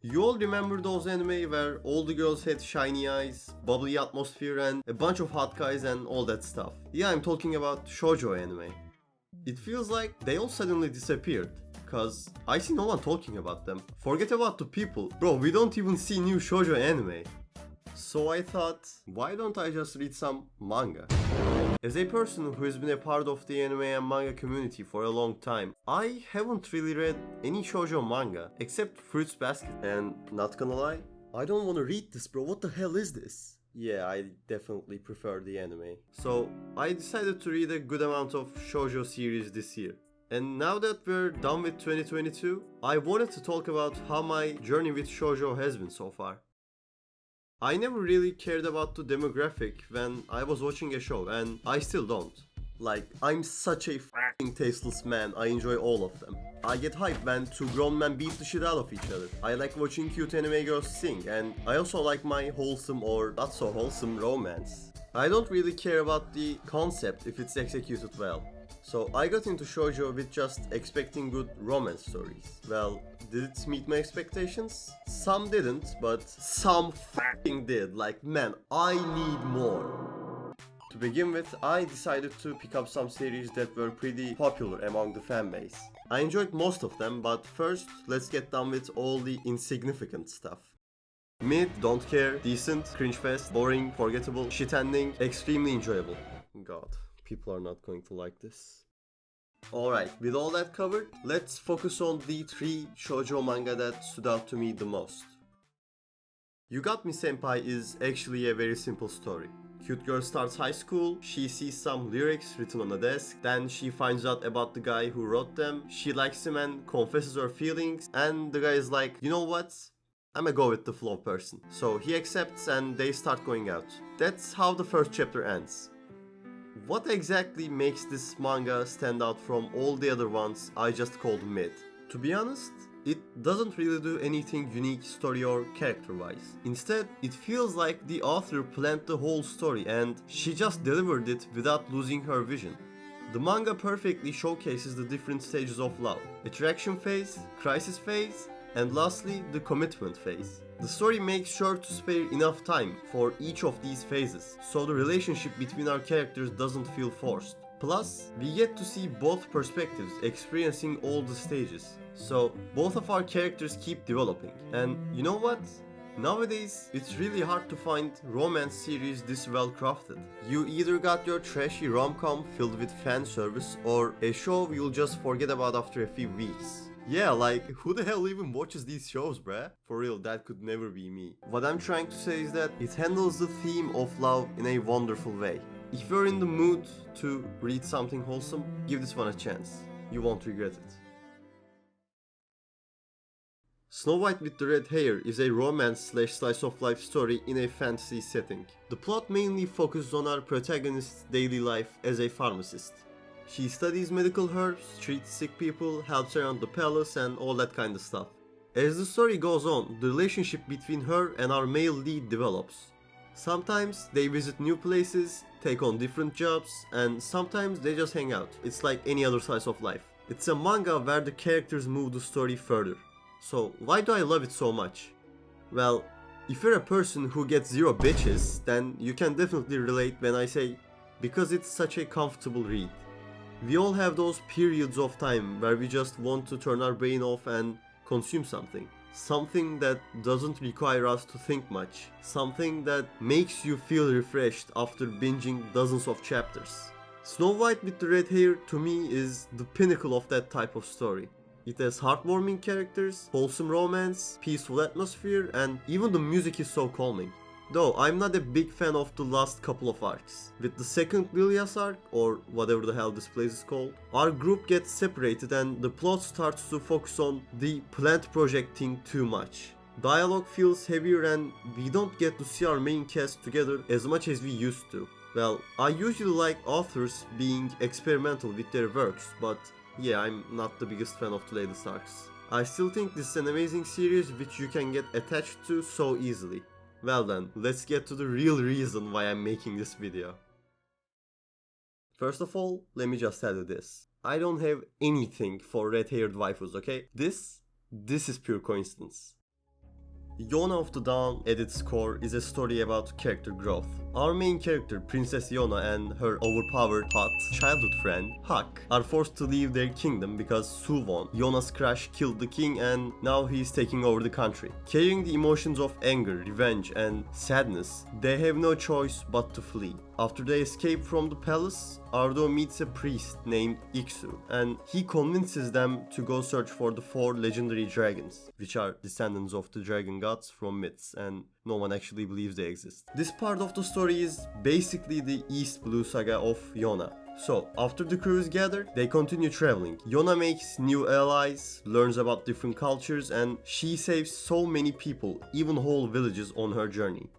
You all remember those anime where all the girls had shiny eyes, bubbly atmosphere and a bunch of hot guys and all that stuff? Yeah, I'm talking about shoujo anime. It feels like they all suddenly disappeared, cause I see no one talking about them. Forget about the people, bro, we don't even see new shoujo anime. So I thought, why don't I just read some manga? As a person who has been a part of the anime and manga community for a long time, I haven't really read any shoujo manga except Fruits Basket, and not gonna lie, I don't wanna read this, bro, what the hell is this? Yeah, I definitely prefer the anime. So I decided to read a good amount of shoujo series this year. And now that we're done with 2022, I wanted to talk about how my journey with shoujo has been so far. I never really cared about the demographic when I was watching a show, and I still don't. Like, I'm such a f***ing tasteless man, I enjoy all of them. I get hyped when two grown men beat the shit out of each other. I like watching cute anime girls sing, and I also like my wholesome or not so wholesome romance. I don't really care about the concept if it's executed well. So I got into shoujo with just expecting good romance stories. Well, did it meet my expectations? Some didn't, but some f***ing did. Like, man, I need more. To begin with, I decided to pick up some series that were pretty popular among the fanbase. I enjoyed most of them, but first, let's get done with all the insignificant stuff. Mid, don't care, decent, cringe fest, boring, forgettable, shit ending, extremely enjoyable. God, people are not going to like this. Alright, with all that covered, let's focus on the 3 shoujo manga that stood out to me the most. You Got Me Sempai is actually a very simple story. Cute girl starts high school, she sees some lyrics written on a desk, then she finds out about the guy who wrote them, she likes him and confesses her feelings, and the guy is like, you know what? I'm a go with the flow person. So he accepts and they start going out. That's how the first chapter ends. What exactly makes this manga stand out from all the other ones I just called mid? To be honest, it doesn't really do anything unique story or character wise. Instead, it feels like the author planned the whole story and she just delivered it without losing her vision. The manga perfectly showcases the different stages of love: attraction phase, crisis phase, and lastly, the commitment phase. The story makes sure to spare enough time for each of these phases, so the relationship between our characters doesn't feel forced. Plus, we get to see both perspectives experiencing all the stages, so both of our characters keep developing. And you know what? Nowadays, it's really hard to find romance series this well crafted. You either got your trashy rom-com filled with fan service or a show you'll just forget about after a few weeks. Yeah, like, who the hell even watches these shows, bruh? For real, that could never be me. What I'm trying to say is that it handles the theme of love in a wonderful way. If you're in the mood to read something wholesome, give this one a chance. You won't regret it. Snow White with the Red Hair is a romance / slice of life story in a fantasy setting. The plot mainly focuses on our protagonist's daily life as a pharmacist. She studies medical herbs, treats sick people, helps around the palace and all that kind of stuff. As the story goes on, the relationship between her and our male lead develops. Sometimes they visit new places, take on different jobs, and sometimes they just hang out. It's like any other slice of life. It's a manga where the characters move the story further. So why do I love it so much? Well, if you're a person who gets zero bitches, then you can definitely relate when I say because it's such a comfortable read. We all have those periods of time where we just want to turn our brain off and consume something. Something that doesn't require us to think much. Something that makes you feel refreshed after binging dozens of chapters. Snow White with the Red Hair to me is the pinnacle of that type of story. It has heartwarming characters, wholesome romance, peaceful atmosphere, and even the music is so calming. Though I'm not a big fan of the last couple of arcs. With the second Lilias arc, or whatever the hell this place is called, our group gets separated and the plot starts to focus on the plant project thing too much. Dialogue feels heavier and we don't get to see our main cast together as much as we used to. Well, I usually like authors being experimental with their works, but yeah, I'm not the biggest fan of the latest arcs. I still think this is an amazing series which you can get attached to so easily. Well then, let's get to the real reason why I'm making this video. First of all, let me just tell you this. I don't have anything for red-haired waifus, okay? This is pure coincidence. Yona of the Dawn, at its core, is a story about character growth. Our main character, Princess Yona, and her overpowered, hot childhood friend, Hak, are forced to leave their kingdom because Suwon, Yona's crush, killed the king and now he is taking over the country. Carrying the emotions of anger, revenge, and sadness, they have no choice but to flee. After they escape from the palace, Ardo meets a priest named Iksu, and he convinces them to go search for the 4 legendary dragons, which are descendants of the dragon gods from myths, and no one actually believes they exist. This part of the story is basically the East Blue saga of Yona. So, after the crew is gathered, they continue traveling. Yona makes new allies, learns about different cultures, and she saves so many people, even whole villages, on her journey.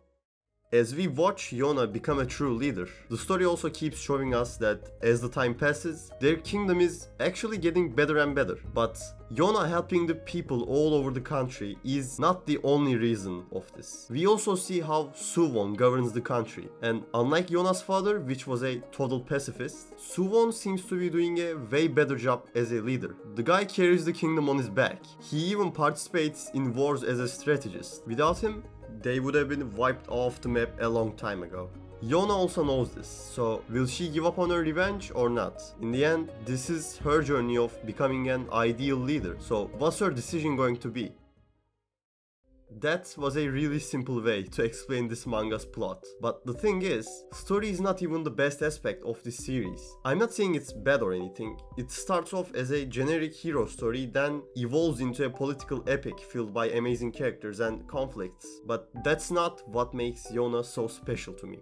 As we watch Yona become a true leader, the story also keeps showing us that as the time passes, their kingdom is actually getting better and better. But Yona helping the people all over the country is not the only reason of this. We also see how Suwon governs the country, and unlike Yona's father, which was a total pacifist, Suwon seems to be doing a way better job as a leader. The guy carries the kingdom on his back. He even participates in wars as a strategist. Without him, they would have been wiped off the map a long time ago. Yona also knows this, so will she give up on her revenge or not? In the end, this is her journey of becoming an ideal leader, so what's her decision going to be? That was a really simple way to explain this manga's plot. But the thing is, story is not even the best aspect of this series. I'm not saying it's bad or anything. It starts off as a generic hero story, then evolves into a political epic filled by amazing characters and conflicts. But that's not what makes Yona so special to me.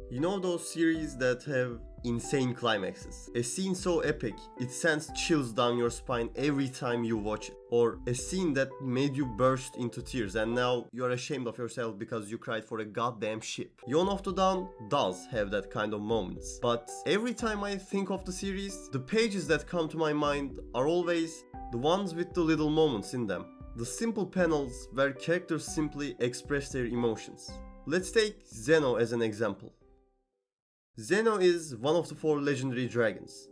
You know those series that have insane climaxes? A scene so epic, it sends chills down your spine every time you watch it. Or a scene that made you burst into tears and now you're ashamed of yourself because you cried for a goddamn ship. Yona of the Dawn does have that kind of moments. But every time I think of the series, the pages that come to my mind are always the ones with the little moments in them. The simple panels where characters simply express their emotions. Let's take Zeno as an example. Zeno is one of the 4 legendary dragons.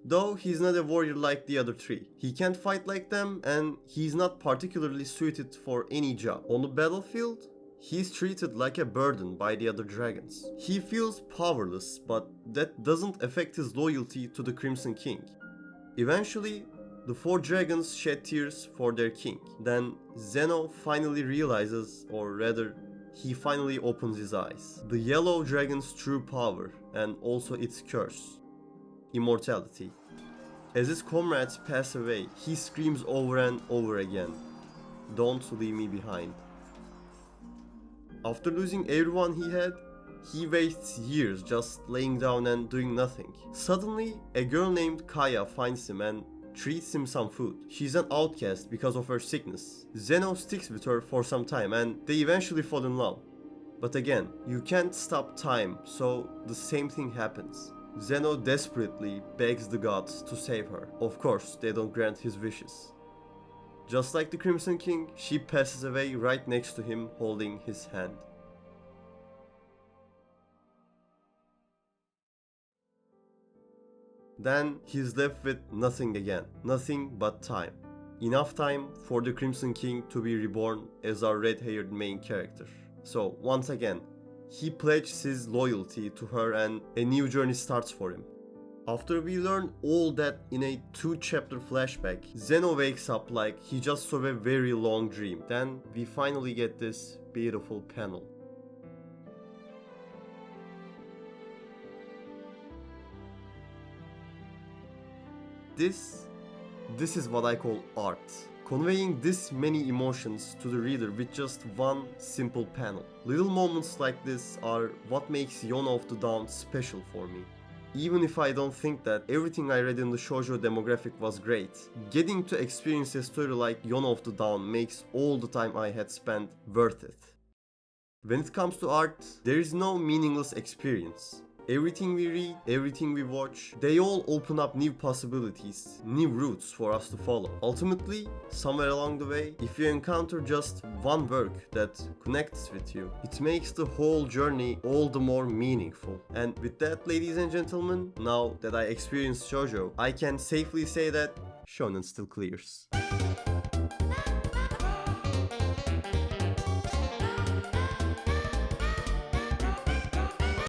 Though he's not a warrior like the other 3. He can't fight like them and he's not particularly suited for any job. On the battlefield, he's treated like a burden by the other dragons. He feels powerless, but that doesn't affect his loyalty to the Crimson King. Eventually, the 4 dragons shed tears for their king. Then Zeno finally realizes, or rather, he finally opens his eyes. The yellow dragon's true power and also its curse. Immortality. As his comrades pass away, he screams over and over again, "Don't leave me behind." After losing everyone he had, he wastes years just laying down and doing nothing. Suddenly, a girl named Kaya finds him and treats him some food. She's an outcast because of her sickness. Zeno sticks with her for some time and they eventually fall in love. But again, you can't stop time, so the same thing happens. Zeno desperately begs the gods to save her. Of course, they don't grant his wishes. Just like the Crimson King, she passes away right next to him holding his hand. Then he's left with nothing again, nothing but time. Enough time for the Crimson King to be reborn as our red-haired main character. So once again, he pledges his loyalty to her and a new journey starts for him. After we learn all that in a 2-chapter flashback, Zeno wakes up like he just saw a very long dream. Then we finally get this beautiful panel. This is what I call art. Conveying this many emotions to the reader with just one simple panel. Little moments like this are what makes Yona of the Dawn special for me. Even if I don't think that everything I read in the Shoujo demographic was great, getting to experience a story like Yona of the Dawn makes all the time I had spent worth it. When it comes to art, there is no meaningless experience. Everything we read, everything we watch, they all open up new possibilities, new routes for us to follow. Ultimately, somewhere along the way, if you encounter just one work that connects with you, it makes the whole journey all the more meaningful. And with that, ladies and gentlemen, now that I experienced Shoujo, I can safely say that shonen still clears.